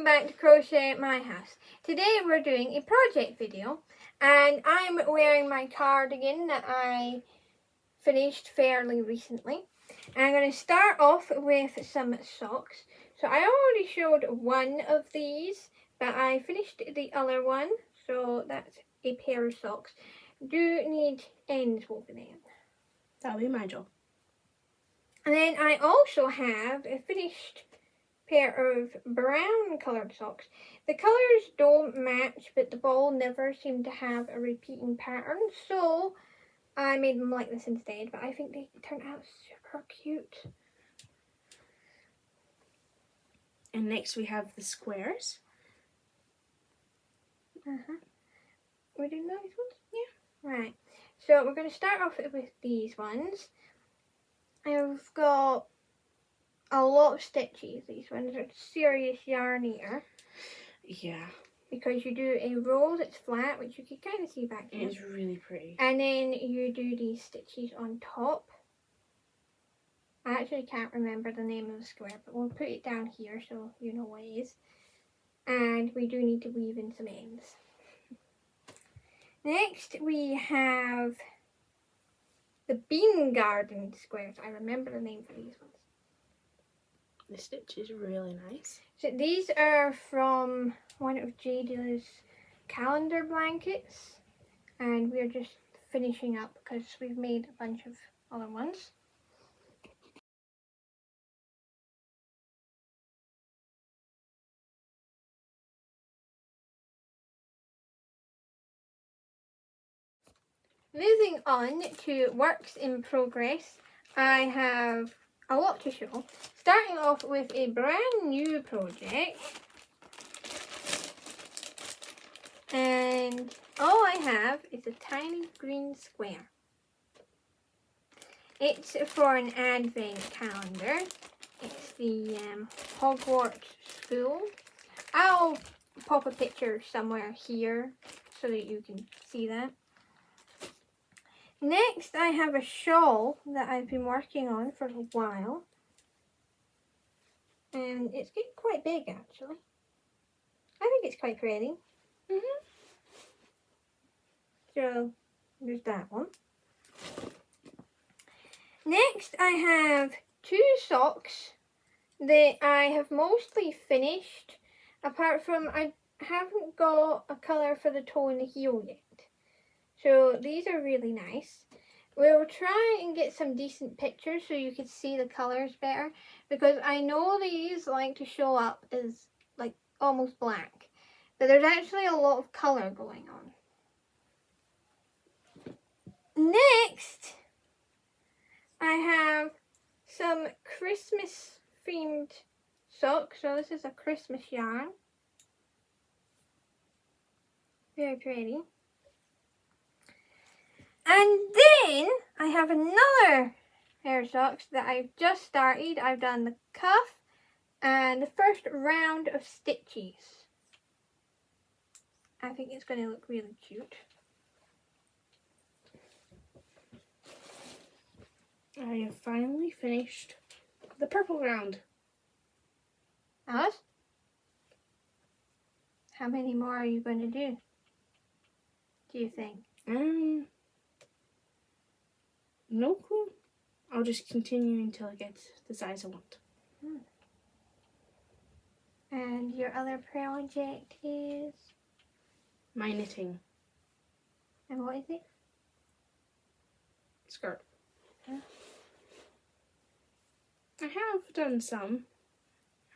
welcome back to Crochet at My House. Today we're doing a project video and I'm wearing my cardigan that I finished fairly recently. And I'm going to start off with some socks. So I already showed one of these, but I finished the other one, so that's a pair of socks. Do need ends woven in. That'll be my job. And then I also have a finished pair of brown coloured socks. The colours don't match, but the ball never seemed to have a repeating pattern, so I made them like this instead, but I think they turned out super cute. And next we have the squares. We're doing those ones? Yeah. Right. So we're going to start off with these ones. I've got a lot of stitches. These ones are serious yarn here. Yeah. Because you do a row that's flat, which you can kind of see back here. It's really pretty. And then you do these stitches on top. I actually can't remember the name of the square, but we'll put it down here so you know what it is. And we do need to weave in some ends. Next we have the bean garden squares. I remember the name for these ones. The stitch is really nice. So these are from one of Jaden's calendar blankets, and we're just finishing up because we've made a bunch of other ones. Moving on to works in progress, I have a lot to show. Starting off with a brand new project. And all I have is a tiny green square. It's for an advent calendar. It's the Hogwarts School. I'll pop a picture somewhere here so that you can see that. Next, I have a shawl that I've been working on for a while. And it's getting quite big, actually. I think it's quite pretty. So, there's that one. Next, I have two socks that I have mostly finished, apart from I haven't got a colour for the toe and the heel yet. So these are really nice. We'll try and get some decent pictures so you can see the colours better, because I know these like to show up as like almost black, but there's actually a lot of colour going on. Next, I have some Christmas themed socks. So this is a Christmas yarn. Very pretty. And then I have another pair of socks that I've just started. I've done the cuff and the first round of stitches. I think it's going to look really cute. I have finally finished the purple round. Alice? How many more are you going to do you think? No clue. I'll just continue until it gets the size I want. And your other project is? My knitting. And what is it? Skirt. Huh? I have done some.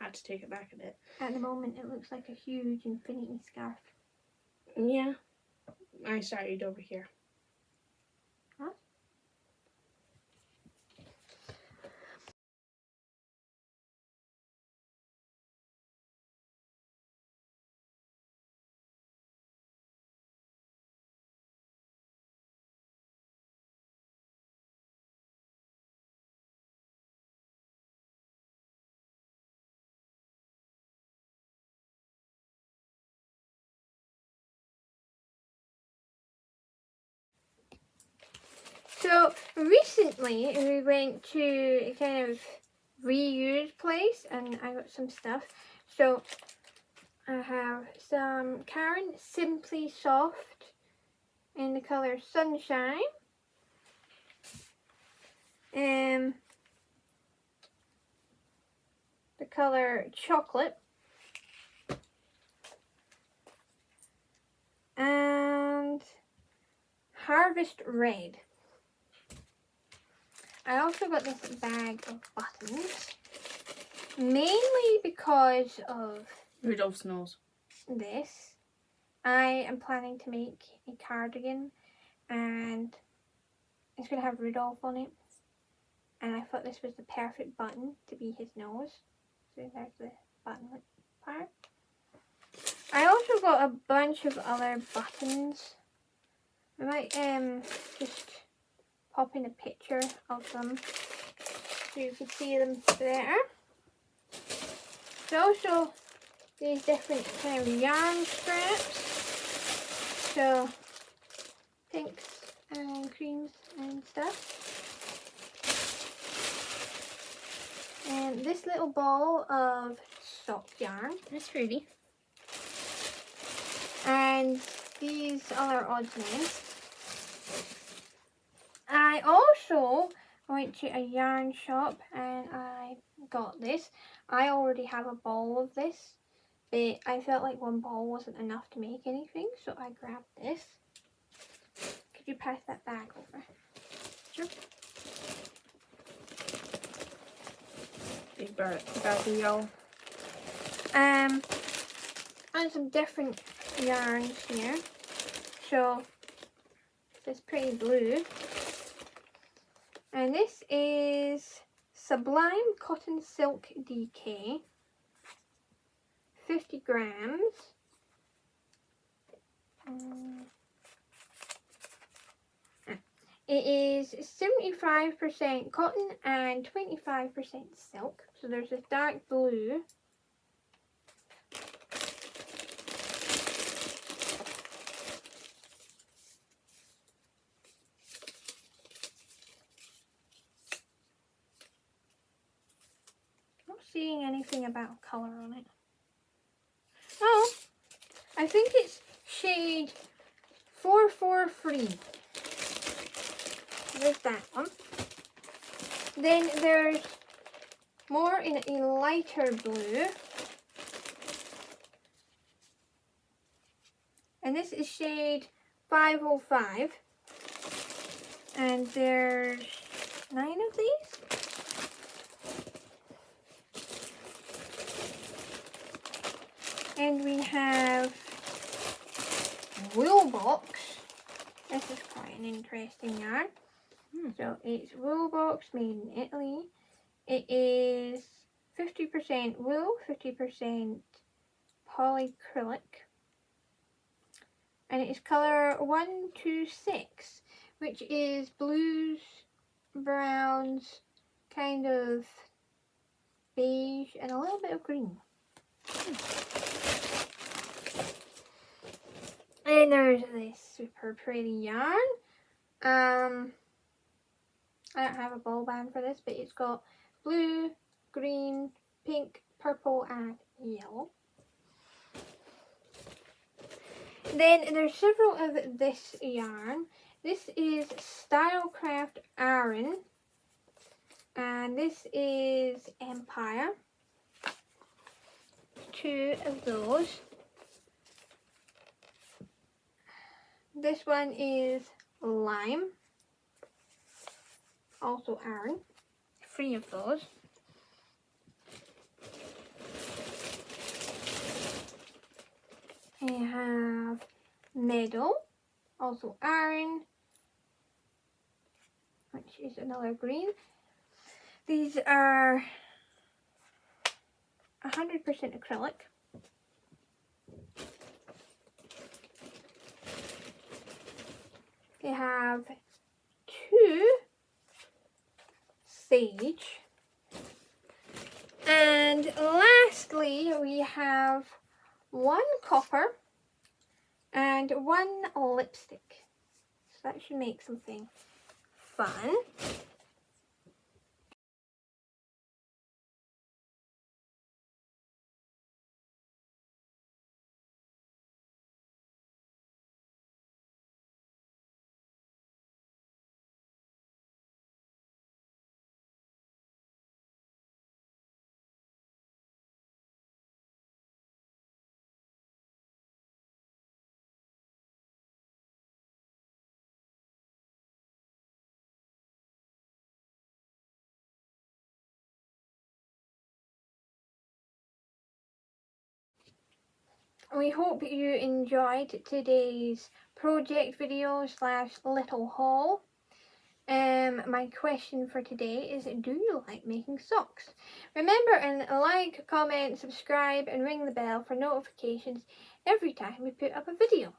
Had to take it back a bit. At the moment it looks like a huge infinity scarf. Yeah. I started over here. Huh? So recently we went to a kind of reused place and I got some stuff. So I have some Karen Simply Soft in the colour Sunshine. The colour Chocolate. And Harvest Red. I also got this bag of buttons, mainly because of Rudolph's nose. this. I am planning to make a cardigan and it's going to have Rudolph on it, and I thought this was the perfect button to be his nose. So there's the button part. I also got a bunch of other buttons. I might just pop in a picture of them so you can see them better. There's also these different kind of yarn scraps. So pinks and creams and stuff. And this little ball of sock yarn. That's pretty. And these other odds and ends. I also went to a yarn shop and I got this. I already have a ball of this, but I felt like one ball wasn't enough to make anything, so I grabbed this. Could you pass that bag over? Sure. Big baggy y'all. And some different yarns here. So this pretty blue. And this is Sublime Cotton Silk DK. 50 grams. It is 75% cotton and 25% silk. So there's a dark blue. Not seeing anything about colour on it. Oh, I think it's shade 443. There's that one. Then there's more in a lighter blue. And this is shade 505. And there's 9 of these. And we have Wool Box. This is quite an interesting yarn. So it's Wool Box made in Italy. It is 50% wool, 50% polyacrylic. And it is colour 126, which is blues, browns, kind of beige, and a little bit of green. And there's this super pretty yarn. I don't have a ball band for this, but it's got blue, green, pink, purple, and yellow. Then there's several of this yarn. This is Stylecraft Aran, and this is Empire. 2 of those. This one is Lime, also Aran. 3 of those. I have Meadow, also Aran, which is another green. These are 100% acrylic. They have 2 sage. And lastly, we have 1 copper and 1 lipstick. So that should make something fun. We hope you enjoyed today's project video / little haul. My question for today is, do you like making socks? Remember, and like, comment, subscribe and ring the bell for notifications every time we put up a video.